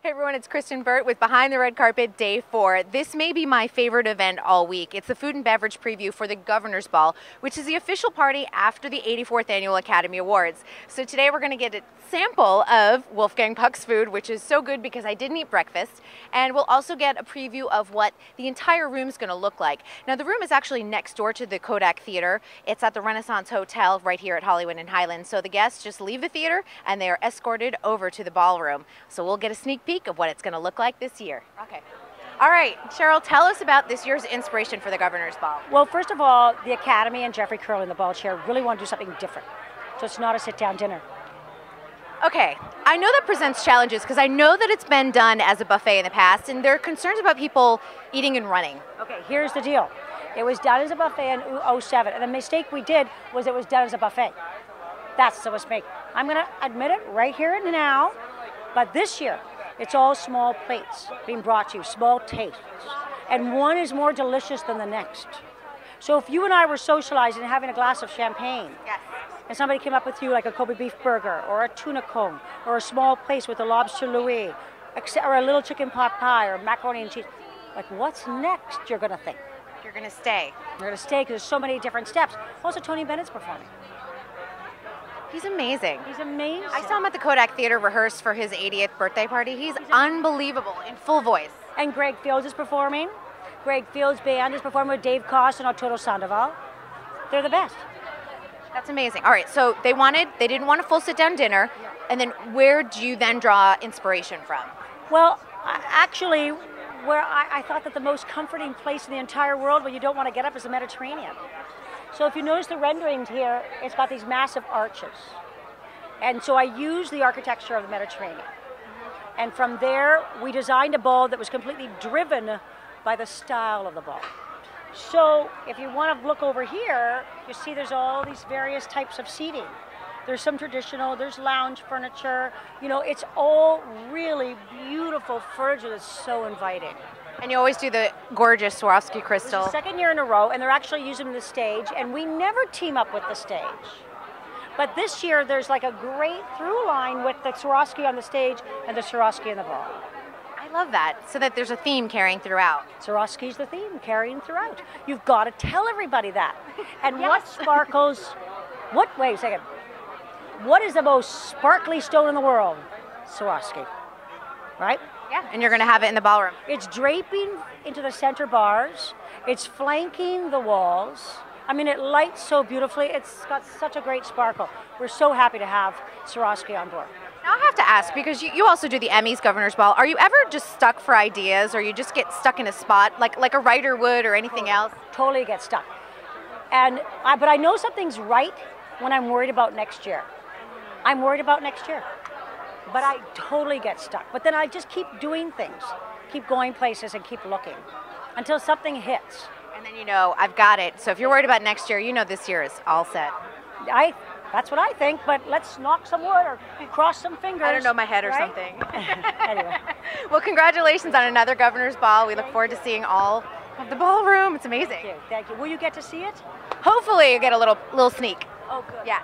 Hey everyone, it's Kristyn Burtt with Behind the Red Carpet Day 4. This may be my favorite event all week. It's the food and beverage preview for the Governor's Ball, which is the official party after the 84th Annual Academy Awards. So today we're going to get a sample of Wolfgang Puck's food, which is so good because I didn't eat breakfast. And we'll also get a preview of what the entire room is going to look like. Now the room is actually next door to the Kodak Theater. It's at the Renaissance Hotel right here at Hollywood and Highland. So the guests just leave the theater and they are escorted over to the ballroom. So we'll get a sneak peek of what it's going to look like this year. Okay. All right, Cheryl, tell us about this year's inspiration for the Governor's Ball. Well, first of all, the Academy and Jeffrey Curl in the ball chair really want to do something different. So it's not a sit-down dinner. Okay, I know that presents challenges because I know that it's been done as a buffet in the past, and there are concerns about people eating and running. Okay, here's the deal. It was done as a buffet in 2007, and the mistake we did was it was done as a buffet. That's the mistake. I'm going to admit it right here and now, but this year, it's all small plates being brought to you, small tastes. And one is more delicious than the next. So if you and I were socializing and having a glass of champagne, Yes. and somebody came up with you like a Kobe beef burger, or a tuna cone, or a small place with a lobster Louis, or a little chicken pot pie, or macaroni and cheese, like what's next you're gonna think? You're going to stay. You're gonna stay because there's so many different steps. Also, Tony Bennett's performing. He's amazing. He's amazing. I saw him at the Kodak Theater rehearse for his 80th birthday party. He's unbelievable in full voice. And Greg Fields is performing. Greg Fields' band is performing with Dave Koss and Arturo Sandoval. They're the best. That's amazing. All right, so they didn't want a full sit-down dinner, and then where do you then draw inspiration from? Well, actually, where I thought that the most comforting place in the entire world where you don't want to get up is the Mediterranean. So if you notice the renderings here, it's got these massive arches. And so I used the architecture of the Mediterranean. And from there, we designed a ball that was completely driven by the style of the ball. So if you want to look over here, you see there's all these various types of seating. There's some traditional, there's lounge furniture. You know, it's all really beautiful furniture that's so inviting. And you always do the gorgeous Swarovski crystal. It's the second year in a row, and they're actually using the stage, and we never team up with the stage. But this year, there's like a great through line with the Swarovski on the stage and the Swarovski in the ball. I love that, so that there's a theme carrying throughout. Swarovski's the theme, carrying throughout. You've got to tell everybody that. And what sparkles, wait a second. What is the most sparkly stone in the world? Swarovski, right? Yeah, and you're going to have it in the ballroom. It's draping into the center bars. It's flanking the walls. I mean, it lights so beautifully. It's got such a great sparkle. We're so happy to have Swarovski on board. Now I have to ask, because you also do the Emmys Governor's Ball, are you ever just stuck for ideas, or you just get stuck in a spot like a writer would or anything else? Totally get stuck. But I know something's right when I'm worried about next year. I'm worried about next year. But I totally get stuck. But then I just keep doing things, keep going places and keep looking until something hits. And then you know, I've got it. So if you're worried about next year, you know this year is all set. That's what I think, but let's knock some wood or cross some fingers. I don't know, my head or right? something. Anyway. Well, congratulations on another Governor's Ball. We look forward to seeing all of the ballroom. It's amazing. Thank you. Will you get to see it? Hopefully you get a little sneak. Oh, good. Yes.